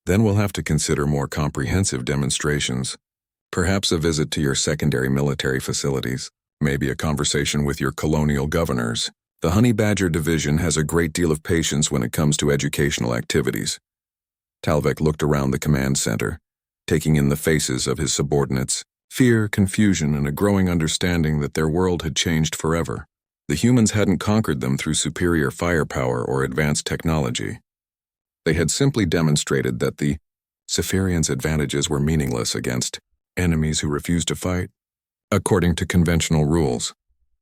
Then we'll have to consider more comprehensive demonstrations. Perhaps a visit to your secondary military facilities. Maybe a conversation with your colonial governors. The Honey Badger Division has a great deal of patience when it comes to educational activities. Talvek looked around the command center, taking in the faces of his subordinates. Fear, confusion, and a growing understanding that their world had changed forever. The humans hadn't conquered them through superior firepower or advanced technology. They had simply demonstrated that the Zephyrians' advantages were meaningless against enemies who refused to fight, according to conventional rules.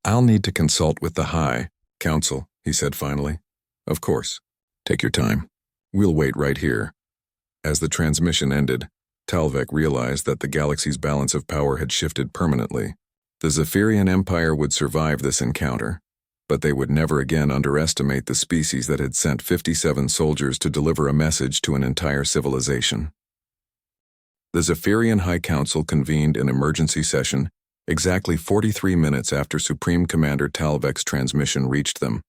I'll need to consult with the High Council, he said finally. Of course. Take your time. We'll wait right here. As the transmission ended, Talvek realized that the galaxy's balance of power had shifted permanently. The Zephyrian Empire would survive this encounter, but they would never again underestimate the species that had sent 57 soldiers to deliver a message to an entire civilization. The Zephyrian High Council convened an emergency session exactly 43 minutes after Supreme Commander Talvek's transmission reached them.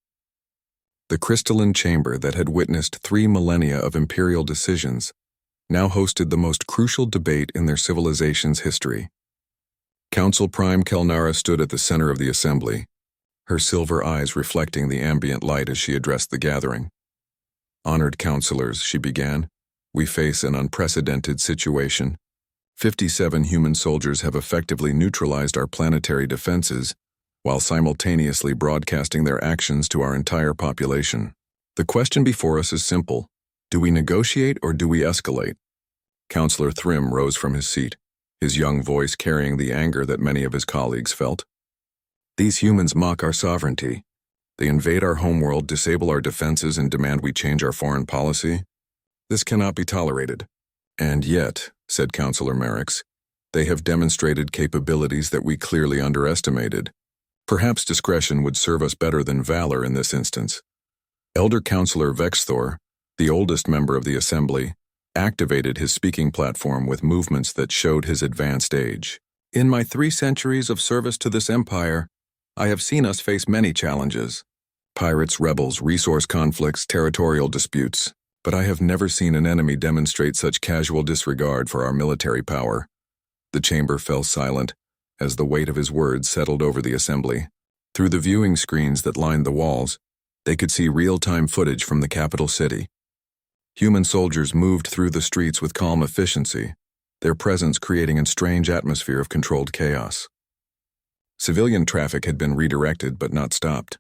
The crystalline chamber that had witnessed 3 millennia of imperial decisions now hosted the most crucial debate in their civilization's history. Council Prime Kelnara stood at the center of the assembly, her silver eyes reflecting the ambient light as she addressed the gathering. Honored counselors, she began, we face an unprecedented situation. 57 human soldiers have effectively neutralized our planetary defenses, while simultaneously broadcasting their actions to our entire population. The question before us is simple. Do we negotiate or do we escalate? Counselor Thrym rose from his seat, his young voice carrying the anger that many of his colleagues felt. These humans mock our sovereignty. They invade our homeworld, disable our defenses, and demand we change our foreign policy. This cannot be tolerated. And yet, said Counselor Merricks, they have demonstrated capabilities that we clearly underestimated. Perhaps discretion would serve us better than valor in this instance. Elder Counselor Vexthor, the oldest member of the assembly, activated his speaking platform with movements that showed his advanced age. In my 3 centuries of service to this empire, I have seen us face many challenges. Pirates, rebels, resource conflicts, territorial disputes. But I have never seen an enemy demonstrate such casual disregard for our military power. The chamber fell silent as the weight of his words settled over the assembly. Through the viewing screens that lined the walls, they could see real-time footage from the capital city. Human soldiers moved through the streets with calm efficiency, their presence creating a strange atmosphere of controlled chaos. Civilian traffic had been redirected but not stopped.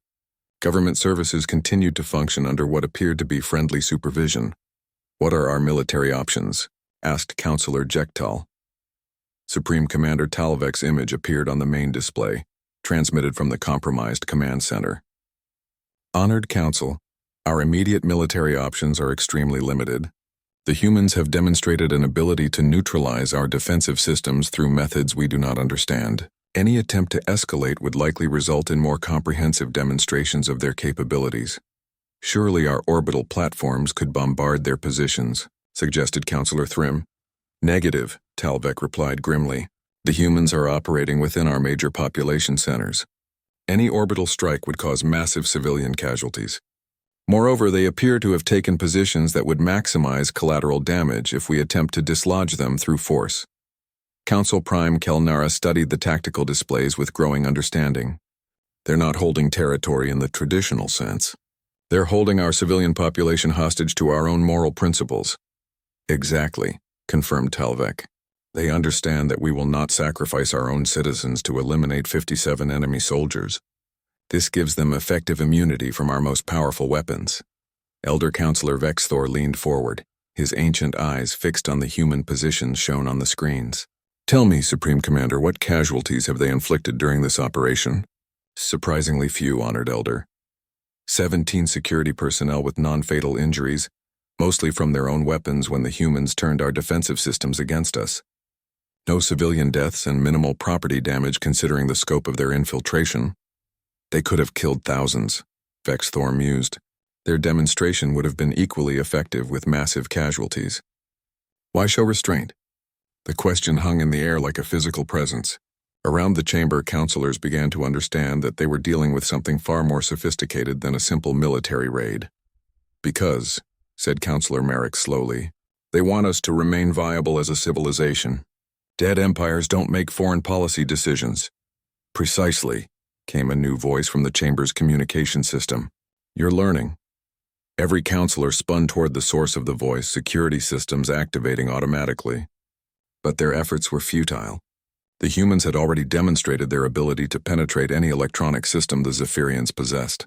Government services continued to function under what appeared to be friendly supervision. What are our military options? Asked Counselor Jektal. Supreme Commander Talvek's image appeared on the main display, transmitted from the compromised command center. Honored Council, our immediate military options are extremely limited. The humans have demonstrated an ability to neutralize our defensive systems through methods we do not understand. Any attempt to escalate would likely result in more comprehensive demonstrations of their capabilities. Surely our orbital platforms could bombard their positions, suggested Counselor Thrym. Negative, Talvek replied grimly. The humans are operating within our major population centers. Any orbital strike would cause massive civilian casualties. Moreover, they appear to have taken positions that would maximize collateral damage if we attempt to dislodge them through force. Council Prime Kelnara studied the tactical displays with growing understanding. They're not holding territory in the traditional sense. They're holding our civilian population hostage to our own moral principles. Exactly, confirmed Talvek. They understand that we will not sacrifice our own citizens to eliminate 57 enemy soldiers. This gives them effective immunity from our most powerful weapons. Elder Counselor Vexthor leaned forward, his ancient eyes fixed on the human positions shown on the screens. Tell me, Supreme Commander, what casualties have they inflicted during this operation? Surprisingly few, Honored Elder. 17 security personnel with non-fatal injuries, mostly from their own weapons when the humans turned our defensive systems against us. No civilian deaths and minimal property damage considering the scope of their infiltration. They could have killed thousands, Vexthor mused. Their demonstration would have been equally effective with massive casualties. Why show restraint? The question hung in the air like a physical presence. Around the chamber, counselors began to understand that they were dealing with something far more sophisticated than a simple military raid. Because, said Counselor Merrick slowly, they want us to remain viable as a civilization. Dead empires don't make foreign policy decisions. Precisely, came a new voice from the chamber's communication system. You're learning. Every counselor spun toward the source of the voice, security systems activating automatically. But their efforts were futile. The humans had already demonstrated their ability to penetrate any electronic system the Zephyrians possessed.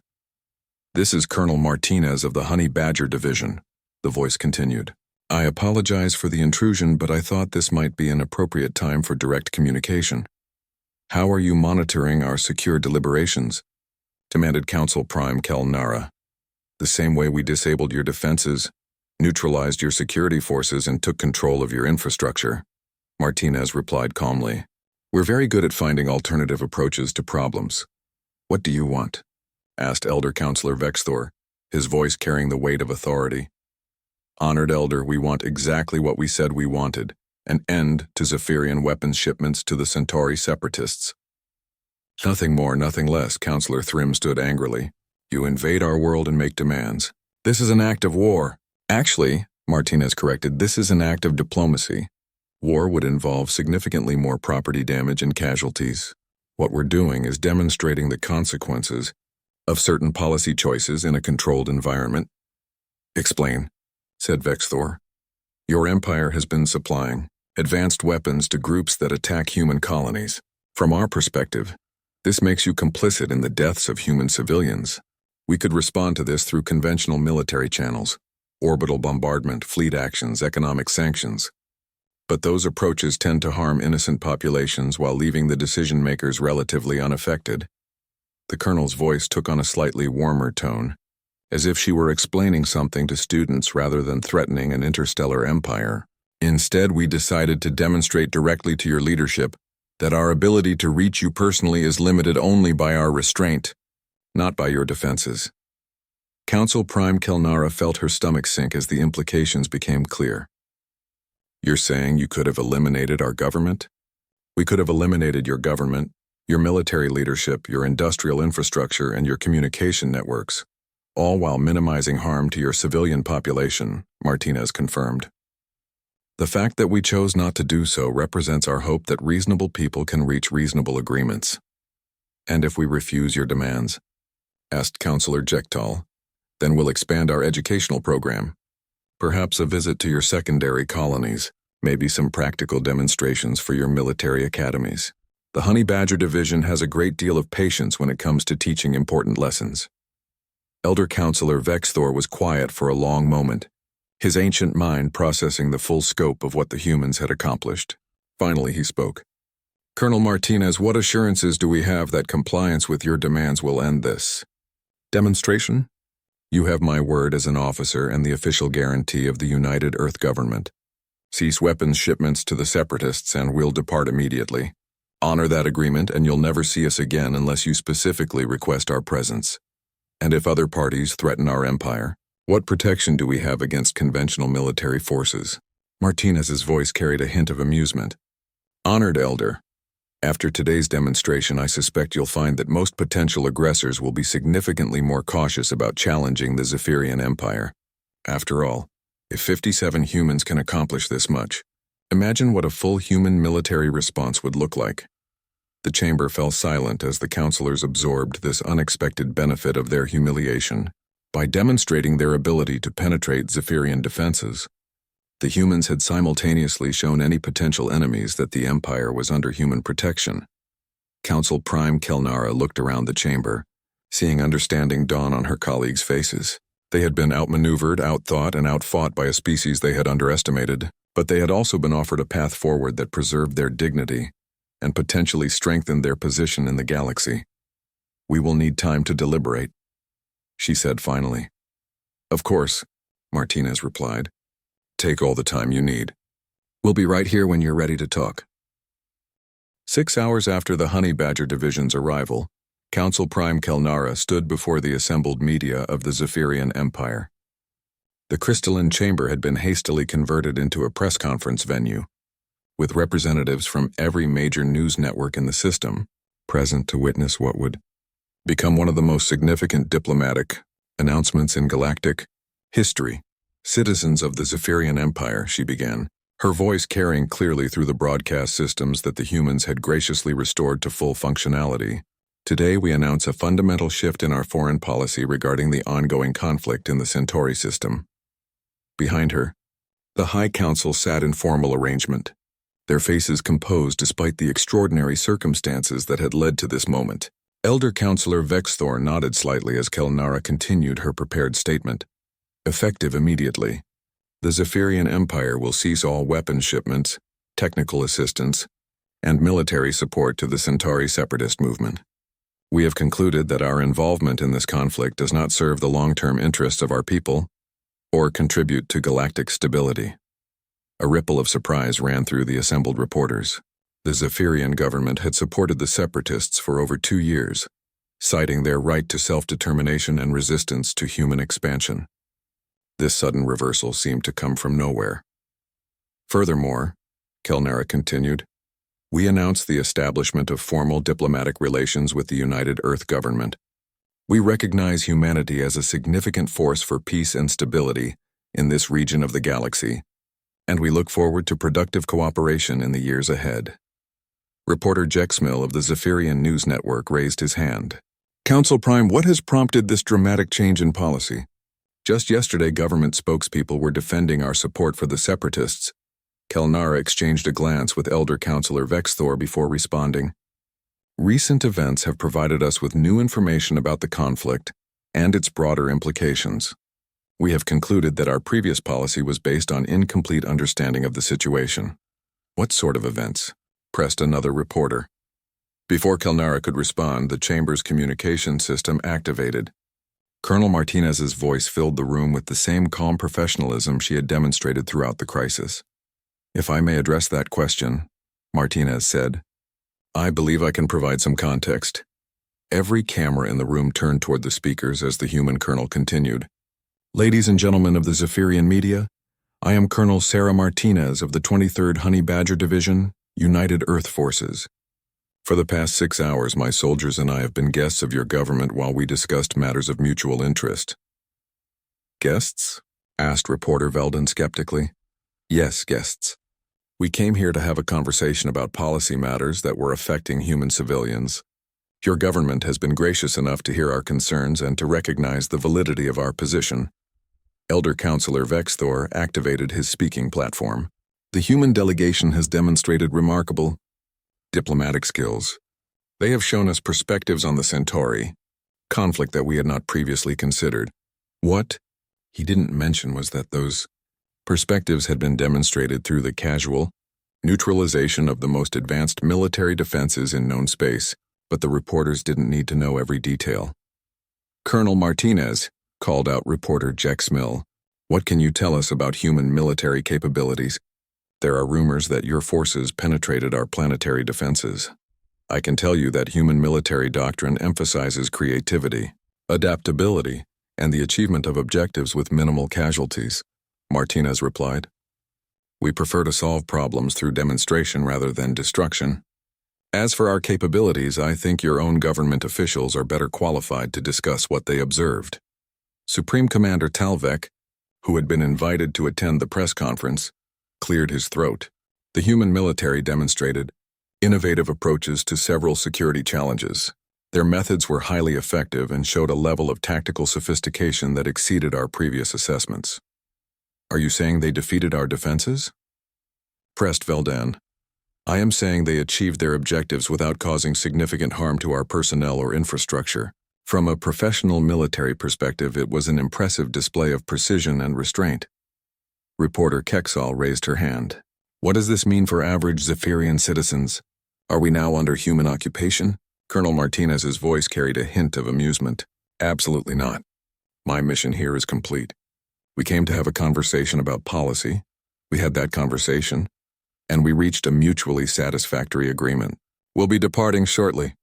This is Colonel Martinez of the Honey Badger Division, the voice continued. I apologize for the intrusion, but I thought this might be an appropriate time for direct communication. How are you monitoring our secure deliberations? Demanded Council Prime Kelnara. The same way we disabled your defenses, neutralized your security forces, and took control of your infrastructure. Martinez replied calmly. We're very good at finding alternative approaches to problems. What do you want? Asked Elder Counselor Vexthor, his voice carrying the weight of authority. Honored Elder, we want exactly what we said we wanted, an end to Zephyrian weapons shipments to the Centauri separatists. Nothing more, nothing less, Counselor Thrym stood angrily. You invade our world and make demands. This is an act of war. Actually, Martinez corrected, this is an act of diplomacy. War would involve significantly more property damage and casualties. What we're doing is demonstrating the consequences of certain policy choices in a controlled environment. Explain, said Vexthor. Your empire has been supplying advanced weapons to groups that attack human colonies. From our perspective, this makes you complicit in the deaths of human civilians. We could respond to this through conventional military channels, orbital bombardment, fleet actions, economic sanctions. But those approaches tend to harm innocent populations while leaving the decision-makers relatively unaffected. The colonel's voice took on a slightly warmer tone, as if she were explaining something to students rather than threatening an interstellar empire. Instead, we decided to demonstrate directly to your leadership that our ability to reach you personally is limited only by our restraint, not by your defenses. Council Prime Kelnara felt her stomach sink as the implications became clear. You're saying you could have eliminated our government? We could have eliminated your government, your military leadership, your industrial infrastructure, and your communication networks, all while minimizing harm to your civilian population, Martinez confirmed. The fact that we chose not to do so represents our hope that reasonable people can reach reasonable agreements. And if we refuse your demands, asked Counselor Jektal, then we'll expand our educational program. Perhaps a visit to your secondary colonies, maybe some practical demonstrations for your military academies. The Honey Badger Division has a great deal of patience when it comes to teaching important lessons. Elder Counselor Vexthor was quiet for a long moment, his ancient mind processing the full scope of what the humans had accomplished. Finally, he spoke. Colonel Martinez, what assurances do we have that compliance with your demands will end this demonstration? You have my word as an officer and the official guarantee of the United Earth Government. Cease weapons shipments to the separatists and we'll depart immediately. Honor that agreement and you'll never see us again unless you specifically request our presence. And if other parties threaten our empire, what protection do we have against conventional military forces? Martinez's voice carried a hint of amusement. Honored Elder, after today's demonstration, I suspect you'll find that most potential aggressors will be significantly more cautious about challenging the Zephyrian Empire. After all, if 57 humans can accomplish this much, imagine what a full human military response would look like. The chamber fell silent as the counselors absorbed this unexpected benefit of their humiliation. By demonstrating their ability to penetrate Zephyrian defenses, the humans had simultaneously shown any potential enemies that the Empire was under human protection. Council Prime Kelnara looked around the chamber, seeing understanding dawn on her colleagues' faces. They had been outmaneuvered, outthought, and outfought by a species they had underestimated, but they had also been offered a path forward that preserved their dignity and potentially strengthened their position in the galaxy. "We will need time to deliberate," she said finally. "Of course," Martinez replied. "Take all the time you need. We'll be right here when you're ready to talk." 6 hours after the Honey Badger Division's arrival, Council Prime Kelnara stood before the assembled media of the Zephyrian Empire. The crystalline chamber had been hastily converted into a press conference venue, with representatives from every major news network in the system present to witness what would become one of the most significant diplomatic announcements in galactic history. "Citizens of the Zephyrian Empire," she began, her voice carrying clearly through the broadcast systems that the humans had graciously restored to full functionality. "Today we announce a fundamental shift in our foreign policy regarding the ongoing conflict in the Centauri system." Behind her, the High Council sat in formal arrangement, their faces composed despite the extraordinary circumstances that had led to this moment. Elder Counselor Vexthor nodded slightly as Kelnara continued her prepared statement. "Effective immediately, the Zephyrian Empire will cease all weapons shipments, technical assistance, and military support to the Centauri separatist movement. We have concluded that our involvement in this conflict does not serve the long-term interests of our people or contribute to galactic stability." A ripple of surprise ran through the assembled reporters. The Zephyrian government had supported the separatists for over 2 years, citing their right to self-determination and resistance to human expansion. This sudden reversal seemed to come from nowhere. "Furthermore," Kelnara continued, "we announce the establishment of formal diplomatic relations with the United Earth government. We recognize humanity as a significant force for peace and stability in this region of the galaxy, and we look forward to productive cooperation in the years ahead." Reporter Jexmill of the Zephyrian News Network raised his hand. "Council Prime, what has prompted this dramatic change in policy? Just yesterday, government spokespeople were defending our support for the separatists." Kelnara exchanged a glance with Elder Counselor Vexthor before responding. "Recent events have provided us with new information about the conflict and its broader implications. We have concluded that our previous policy was based on incomplete understanding of the situation." "What sort of events?" pressed another reporter. Before Kelnara could respond, the chamber's communication system activated. Colonel Martinez's voice filled the room with the same calm professionalism she had demonstrated throughout the crisis. "If I may address that question," Martinez said, "I believe I can provide some context." Every camera in the room turned toward the speakers as the human colonel continued. "Ladies and gentlemen of the Zephyrian media, I am Colonel Sarah Martinez of the 23rd Honey Badger Division, United Earth Forces. For the past 6 hours, my soldiers and I have been guests of your government while we discussed matters of mutual interest." "Guests?" asked reporter Veldon skeptically. "Yes, guests. We came here to have a conversation about policy matters that were affecting human civilians. Your government has been gracious enough to hear our concerns and to recognize the validity of our position." Elder Counselor Vexthor activated his speaking platform. "The human delegation has demonstrated remarkable diplomatic skills. They have shown us perspectives on the Centauri conflict that we had not previously considered. What he didn't mention was that those perspectives had been demonstrated through the casual neutralization of the most advanced military defenses in known space, but the reporters didn't need to know every detail. "Colonel Martinez," called out reporter Jexmill, "what can you tell us about human military capabilities? There are rumors that your forces penetrated our planetary defenses. I can tell you that human military doctrine emphasizes creativity, adaptability, and the achievement of objectives with minimal casualties," Martinez replied. "We prefer to solve problems through demonstration rather than destruction. As for our capabilities, I think your own government officials are better qualified to discuss what they observed." Supreme Commander Talvek, who had been invited to attend the press conference, cleared his throat. "The human military demonstrated innovative approaches to several security challenges. Their methods were highly effective and showed a level of tactical sophistication that exceeded our previous assessments. Are you saying they defeated our defenses? Pressed Veldan. I am saying they achieved their objectives without causing significant harm to our personnel or infrastructure. From a professional military perspective, it was an impressive display of precision and restraint. Reporter Kexal raised her hand. What does this mean for average Zephyrian citizens? Are we now under human occupation? Colonel Martinez's voice carried a hint of amusement. Absolutely not. My mission here is complete. We came to have a conversation about policy. We had that conversation, and we reached a mutually satisfactory agreement. We'll be departing shortly.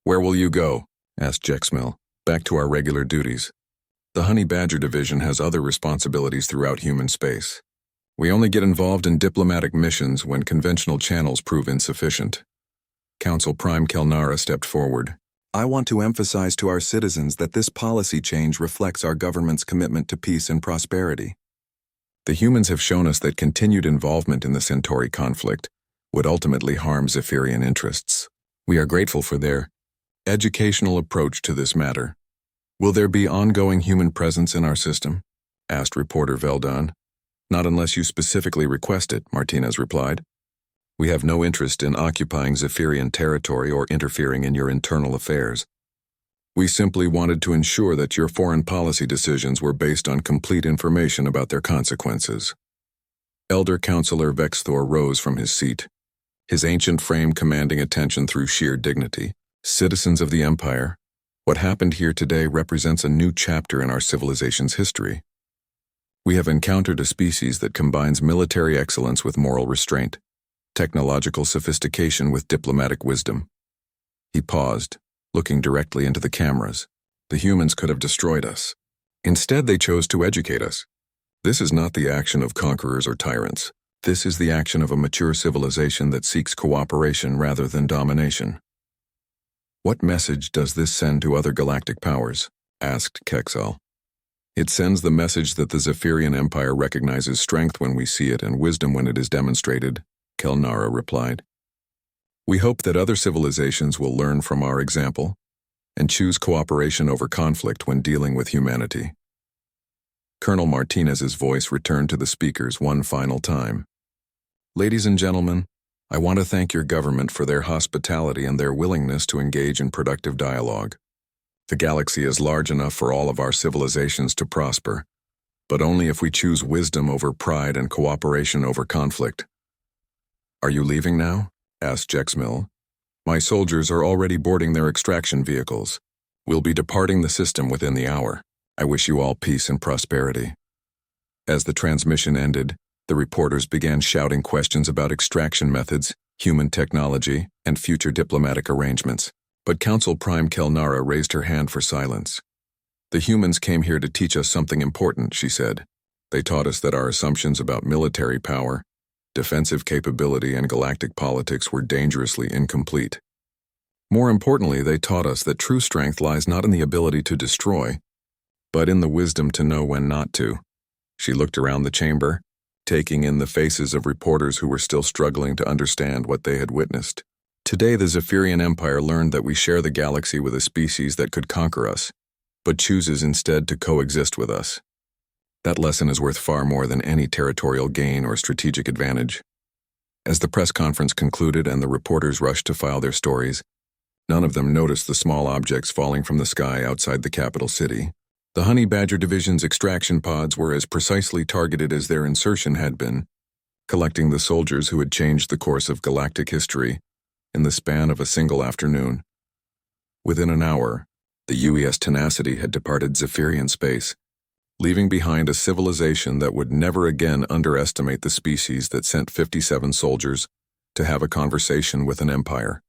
Where will you go? Asked Jexmill. Back to our regular duties. The Honey Badger Division has other responsibilities throughout human space. We only get involved in diplomatic missions when conventional channels prove insufficient. Council Prime Kelnara stepped forward. I want to emphasize to our citizens that this policy change reflects our government's commitment to peace and prosperity. The humans have shown us that continued involvement in the Centauri conflict would ultimately harm Zephyrian interests. We are grateful for their educational approach to this matter. Will there be ongoing human presence in our system? Asked reporter Veldan. Not unless you specifically request it, Martinez replied. We have no interest in occupying Zephyrian territory or interfering in your internal affairs. We simply wanted to ensure that your foreign policy decisions were based on complete information about their consequences. Elder Counselor Vexthor rose from his seat, his ancient frame commanding attention through sheer dignity. Citizens of the Empire, what happened here today represents a new chapter in our civilization's history. We have encountered a species that combines military excellence with moral restraint, technological sophistication with diplomatic wisdom. He paused, looking directly into the cameras. The humans could have destroyed us. Instead, they chose to educate us. This is not the action of conquerors or tyrants. This is the action of a mature civilization that seeks cooperation rather than domination. What message does this send to other galactic powers? Asked Kexal. It sends the message that the Zephyrian Empire recognizes strength when we see it and wisdom when it is demonstrated, Kelnara replied. We hope that other civilizations will learn from our example and choose cooperation over conflict when dealing with humanity. Colonel Martinez's voice returned to the speakers one final time. Ladies and gentlemen, I want to thank your government for their hospitality and their willingness to engage in productive dialogue. The galaxy is large enough for all of our civilizations to prosper, but only if we choose wisdom over pride and cooperation over conflict. Are you leaving now? Asked Jexmill. My soldiers are already boarding their extraction vehicles. We'll be departing the system within the hour. I wish you all peace and prosperity. As the transmission ended, the reporters began shouting questions about extraction methods, human technology, and future diplomatic arrangements. But Council Prime Kelnara raised her hand for silence. The humans came here to teach us something important, she said. They taught us that our assumptions about military power, defensive capability, and galactic politics were dangerously incomplete. More importantly, they taught us that true strength lies not in the ability to destroy, but in the wisdom to know when not to. She looked around the chamber, taking in the faces of reporters who were still struggling to understand what they had witnessed. Today, the Zephyrian Empire learned that we share the galaxy with a species that could conquer us, but chooses instead to coexist with us. That lesson is worth far more than any territorial gain or strategic advantage. As the press conference concluded and the reporters rushed to file their stories, none of them noticed the small objects falling from the sky outside the capital city. The Honey Badger Division's extraction pods were as precisely targeted as their insertion had been, collecting the soldiers who had changed the course of galactic history in the span of a single afternoon. Within an hour, the UES Tenacity had departed Zephyrian space, leaving behind a civilization that would never again underestimate the species that sent 57 soldiers to have a conversation with an empire.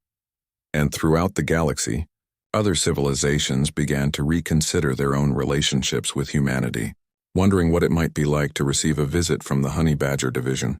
And throughout the galaxy, other civilizations began to reconsider their own relationships with humanity, wondering what it might be like to receive a visit from the Honey Badger Division.